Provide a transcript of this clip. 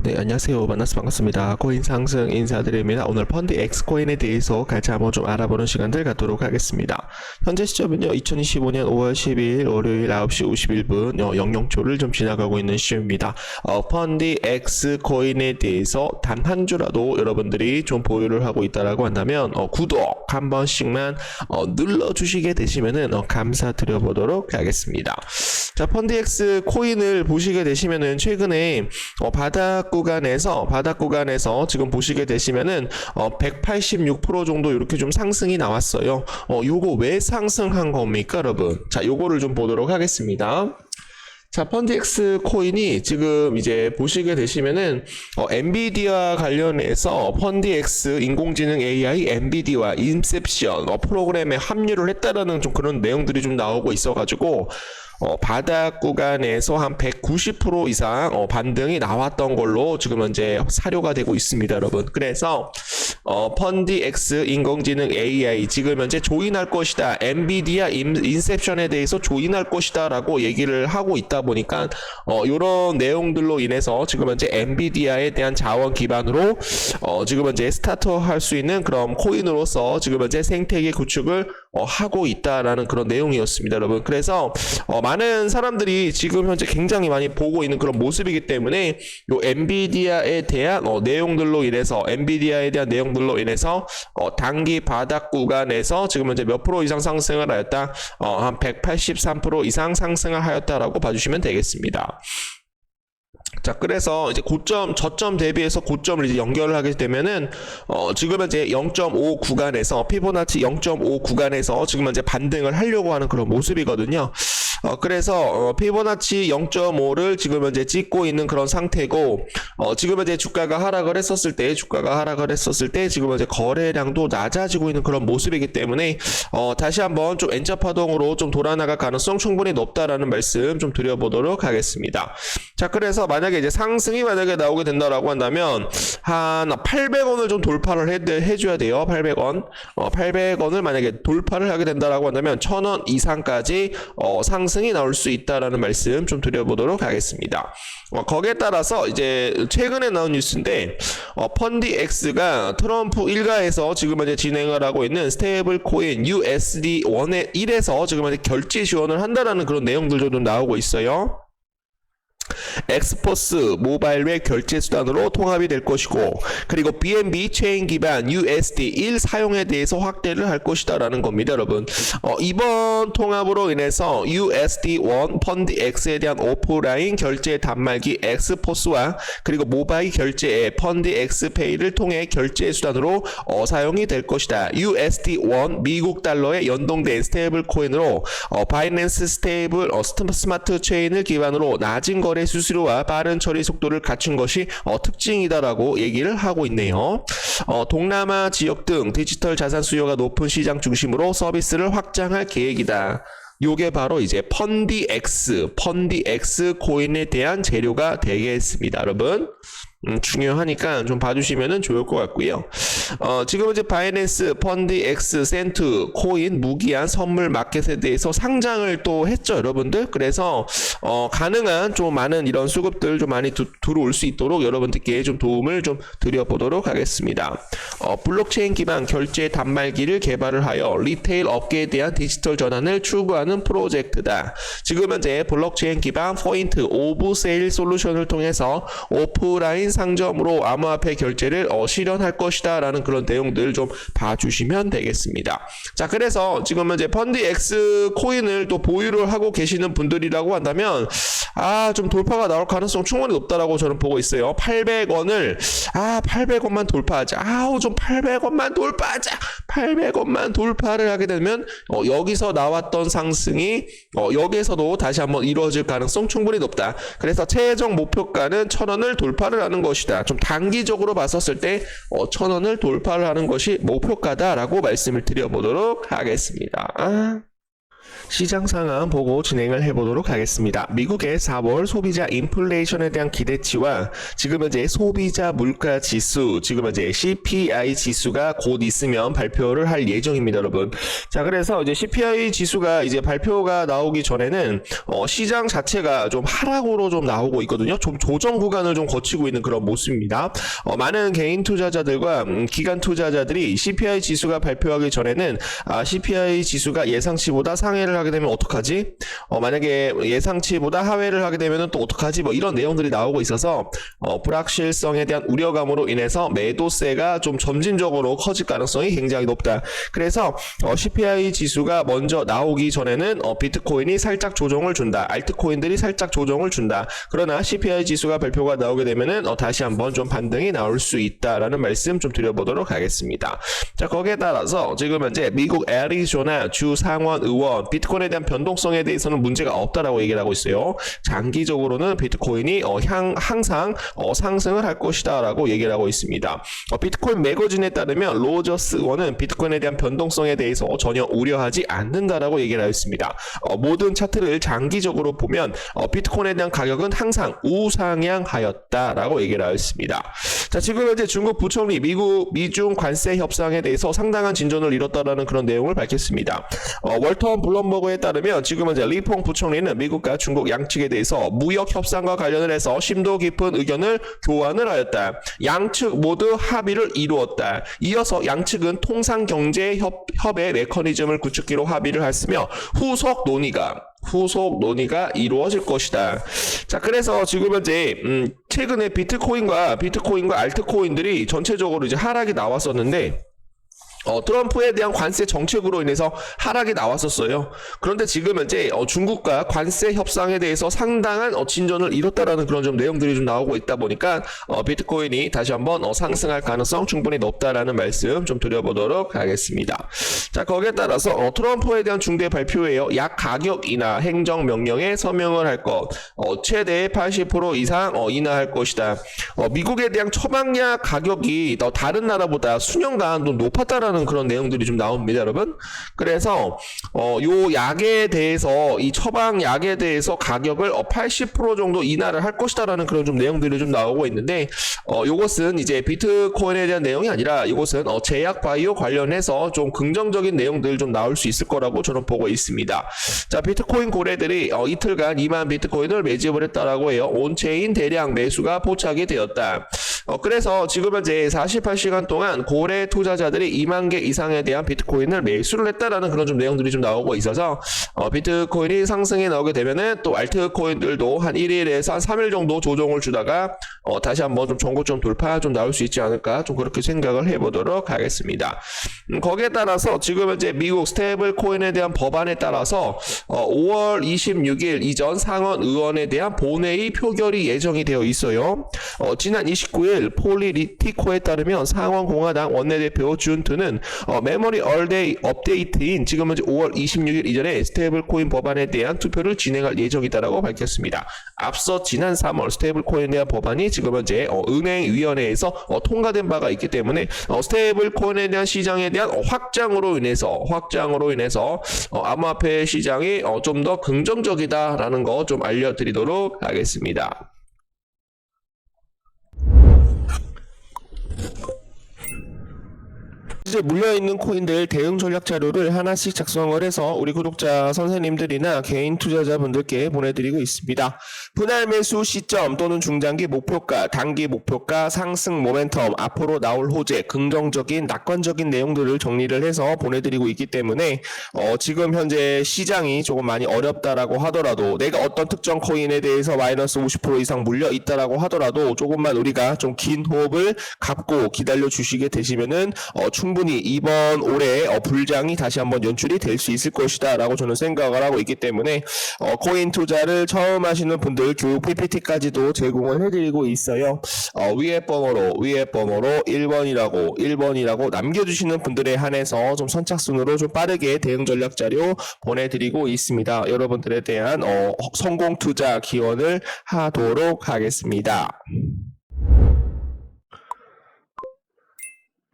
네, 안녕하세요. 만나서 반갑습니다. 코인 상승 인사드립니다. 오늘 펀드 X코인에 대해서 같이 한번 좀 알아보는 시간들 갖도록 하겠습니다. 현재 시점은요, 2025년 5월 12일 월요일 9시 51분 00초를 좀 지나가고 있는 시점입니다. 펀드 X코인에 대해서 단 한 주라도 여러분들이 좀 보유를 하고 있다라고 한다면 구독 한 번씩만 눌러주시게 되시면은 감사드려 보도록 하겠습니다. 자, 펀드 X코인을 보시게 되시면은 최근에 바닥 구간에서 지금 보시게 되시면은 186% 정도 이렇게 좀 상승이 나왔어요. 요거 왜 상승한 겁니까, 여러분? 자, 요거를 좀 보도록 하겠습니다. 자, 펀드 X 코인이 지금 이제 보시게 되시면은 엔비디아 관련해서 펀드 X 인공지능 AI 엔비디아 인셉션 프로그램에 합류를 했다라는 좀 그런 내용들이 좀 나오고 있어가지고 바닥 구간에서 한 190% 이상 반등이 나왔던 걸로 지금 현재 사료가 되고 있습니다, 여러분. 그래서 펀드 X 인공지능 AI 지금 현재 조인할 것이다, 엔비디아 인셉션에 대해서 조인할 것이다 라고 얘기를 하고 있다 보니까 이런 내용들로 인해서 지금 현재 엔비디아에 대한 자원 기반으로 지금 현재 스타트 할 수 있는 그런 코인으로서 지금 현재 생태계 구축을 하고 있다라는 그런 내용이었습니다, 여러분. 그래서 많은 사람들이 지금 현재 굉장히 많이 보고 있는 그런 모습이기 때문에 요 엔비디아에 대한 내용들로 인해서 단기 바닥 구간에서 지금 현재 몇 프로 이상 상승을 하였다, 한 183% 이상 상승을 하였다라고 봐주시면 되겠습니다. 자, 그래서 이제 저점 대비해서 고점을 이제 연결을 하게 되면은 지금 현재 0.5 구간에서 피보나치 0.5 구간에서 지금 현재 반등을 하려고 하는 그런 모습이거든요. 그래서 피보나치 0.5를 지금 현재 찍고 있는 그런 상태고, 지금 현재 주가가 하락을 했었을 때 지금 현재 거래량도 낮아지고 있는 그런 모습이기 때문에 다시 한번 좀 N자 파동으로 좀 돌아나갈 가능성 충분히 높다라는 말씀 좀 드려보도록 하겠습니다. 자, 그래서 만약에 이제 상승이 나오게 된다라고 한다면 한 800원을 좀 돌파를 해줘야 돼요. 800원을 만약에 돌파를 하게 된다라고 한다면 1000원 이상까지 상승이 나올 수 있다라는 말씀 좀 드려보도록 하겠습니다. 거기에 따라서 이제 최근에 나온 뉴스인데 펀드 X가 트럼프 일가에서 지금 현재 진행을 하고 있는 스테이블 코인 USD1에서 지금 현재 결제 지원을 한다라는 그런 내용들도 좀 나오고 있어요. 엑스포스 모바일웹 결제 수단으로 통합이 될 것이고, 그리고 BNB 체인 기반 USD1 사용에 대해서 확대를 할 것이다라는 겁니다, 여러분. 이번 통합으로 인해서 USD1 펀드 X에 대한 오프라인 결제 단말기 엑스포스와 그리고 모바일 결제 앱 펀드 X페이를 통해 결제 수단으로 사용이 될 것이다. USD1 미국 달러에 연동된 스테이블 코인으로 바이낸스 스테이블 스마트 체인을 기반으로 낮은 거래 수수료와 빠른 처리 속도를 갖춘 것이 특징이다라고 얘기를 하고 있네요. 동남아 지역 등 디지털 자산 수요가 높은 시장 중심으로 서비스를 확장할 계획이다. 요게 바로 이제 펀드 X 코인에 대한 재료가 되겠습니다, 여러분. 중요하니까 좀 봐주시면 좋을 것 같고요. 지금 이제 바이낸스 펀드 X 센트 코인 무기한 선물 마켓에 대해서 상장을 또 했죠, 여러분들. 그래서 가능한 좀 많은 이런 수급들 좀 많이 들어올 수 있도록 여러분들께 좀 도움을 좀 드려보도록 하겠습니다. 블록체인 기반 결제 단말기를 개발을 하여 리테일 업계에 대한 디지털 전환을 추구하는 프로젝트다. 지금 현재 블록체인 기반 포인트 오브 세일 솔루션을 통해서 오프라인 상점으로 암호화폐 결제를 실현할 것이다 라는 그런 내용들 좀 봐주시면 되겠습니다. 자, 그래서 지금 현재 펀드 X 코인을 또 보유를 하고 계시는 분들이라고 한다면 좀 돌파가 나올 가능성 충분히 높다라고 저는 보고 있어요. 800원을 800원만 돌파하자. 좀 800원만 돌파하자. 800원만 돌파를 하게 되면 여기서 나왔던 상승이 여기에서도 다시 한번 이루어질 가능성 충분히 높다. 그래서 최종 목표가는 1000원을 돌파를 하는 것이다. 좀 단기적으로 봤었을 때 1000원을 돌파를 하는 것이 목표가다라고 말씀을 드려보도록 하겠습니다. 시장 상황 보고 진행을 해보도록 하겠습니다. 미국의 4월 소비자 인플레이션에 대한 기대치와 지금 현재 소비자 물가 지수, 지금 현재 CPI 지수가 곧 있으면 발표를 할 예정입니다, 여러분. 자, 그래서 이제 CPI 지수가 이제 발표가 나오기 전에는 시장 자체가 좀 하락으로 좀 나오고 있거든요. 좀 조정 구간을 좀 거치고 있는 그런 모습입니다. 많은 개인 투자자들과 기관 투자자들이 CPI 지수가 발표하기 전에는 CPI 지수가 예상치보다 상회를 하게 되면 어떡하지? 만약에 예상치보다 하회를 하게 되면 또 어떡하지? 뭐 이런 내용들이 나오고 있어서 불확실성에 대한 우려감으로 인해서 매도세가 좀 점진적으로 커질 가능성이 굉장히 높다. 그래서 CPI 지수가 먼저 나오기 전에는 비트코인이 살짝 조정을 준다. 알트코인들이 살짝 조정을 준다. 그러나 CPI 지수가 발표가 나오게 되면은 다시 한번 좀 반등이 나올 수 있다라는 말씀 좀 드려보도록 하겠습니다. 자, 거기에 따라서 지금 현재 미국 애리조나 주 상원 의원 비트코인에 대한 변동성에 대해서는 문제가 없다라고 얘기를 하고 있어요. 장기적으로는 비트코인이 항상 상승을 할 것이다라고 얘기를 하고 있습니다. 비트코인 매거진에 따르면 로저스 의원은 비트코인에 대한 변동성에 대해서 전혀 우려하지 않는다라고 얘기를 하였습니다. 모든 차트를 장기적으로 보면 비트코인에 대한 가격은 항상 우상향하였다라고 얘기를 하였습니다. 자, 지금 현재 중국 부총리 미중 관세 협상에 대해서 상당한 진전을 이뤘다라는 그런 내용을 밝혔습니다. 월턴 블럼버그에 따르면 지금 현재 리퐁 부총리는 미국과 중국 양측에 대해서 무역 협상과 관련을 해서 심도 깊은 의견을 교환을 하였다. 양측 모두 합의를 이루었다. 이어서 양측은 통상 경제 협의 메커니즘을 구축기로 합의를 했으며 후속 논의가 이루어질 것이다. 자, 그래서 지금 현재 최근에 비트코인과 알트코인들이 전체적으로 이제 하락이 나왔었는데 트럼프에 대한 관세 정책으로 인해서 하락이 나왔었어요. 그런데 지금 현재 중국과 관세 협상에 대해서 상당한 진전을 이뤘다라는 그런 좀 내용들이 좀 나오고 있다 보니까 비트코인이 다시 한번 상승할 가능성 충분히 높다라는 말씀 좀 드려보도록 하겠습니다. 자, 거기에 따라서 트럼프에 대한 중대 발표예요. 약 가격 인하 행정 명령에 서명을 할 것, 최대 80% 이상 인하할 것이다. 미국에 대한 처방약 가격이 다른 나라보다 수년간 좀 높았다라는 그런 내용들이 좀 나옵니다, 여러분. 그래서 요 약에 대해서 이 처방 약에 대해서 가격을 80% 정도 인하를 할 것이다라는 그런 좀 내용들이 좀 나오고 있는데 요것은 이제 비트코인에 대한 내용이 아니라 이것은 제약 바이오 관련해서 좀 긍정적인 내용들 좀 나올 수 있을 거라고 저는 보고 있습니다. 자, 비트코인 고래들이 이틀간 2만 비트코인을 매집을 했다라고 해요. 온체인 대량 매수가 포착이 되었다. 그래서 지금 현재 48시간 동안 고래 투자자들이 2만 개 이상에 대한 비트코인을 매수를 했다라는 그런 좀 내용들이 좀 나오고 있어서 비트코인이 상승이 나오게 되면은 또 알트코인들도 한 1일에서 한 3일 정도 조정을 주다가 다시 한번 좀 전고점 돌파 좀 나올 수 있지 않을까 좀 그렇게 생각을 해보도록 하겠습니다. 거기에 따라서 지금 현재 미국 스테이블 코인에 대한 법안에 따라서 5월 26일 이전 상원 의원에 대한 본회의 표결이 예정이 되어 있어요. 지난 29일 폴리티코에 따르면 상원 공화당 원내대표 준트는 메모리 얼데이 업데이트인 지금 현재 5월 26일 이전에 스테이블 코인 법안에 대한 투표를 진행할 예정이다라고 밝혔습니다. 앞서 지난 3월 스테이블 코인에 대한 법안이 지금 현재 은행위원회에서 통과된 바가 있기 때문에 스테이블 코인에 대한 시장에 대한 확장으로 인해서 암호화폐 시장이 좀 더 긍정적이다라는 거 좀 알려드리도록 하겠습니다. 이제 물려있는 코인들 대응 전략 자료를 하나씩 작성을 해서 우리 구독자 선생님들이나 개인 투자자분들께 보내드리고 있습니다. 분할 매수 시점 또는 중장기 목표가, 단기 목표가, 상승 모멘텀, 앞으로 나올 호재, 긍정적인 낙관적인 내용들을 정리를 해서 보내드리고 있기 때문에 지금 현재 시장이 조금 많이 어렵다라고 하더라도 내가 어떤 특정 코인에 대해서 마이너스 50% 이상 물려 있다라고 하더라도 조금만 우리가 좀 긴 호흡을 갖고 기다려 주시게 되시면은 충분히 이번 올해 불장이 다시 한번 연출이 될 수 있을 것이다 라고 저는 생각을 하고 있기 때문에 코인 투자를 처음 하시는 분들 교육 PPT까지도 제공을 해드리고 있어요. 위에 번호로 1번이라고 남겨주시는 분들에 한해서 좀 선착순으로 좀 빠르게 대응 전략 자료 보내드리고 있습니다. 여러분들에 대한 성공 투자 기원을 하도록 하겠습니다.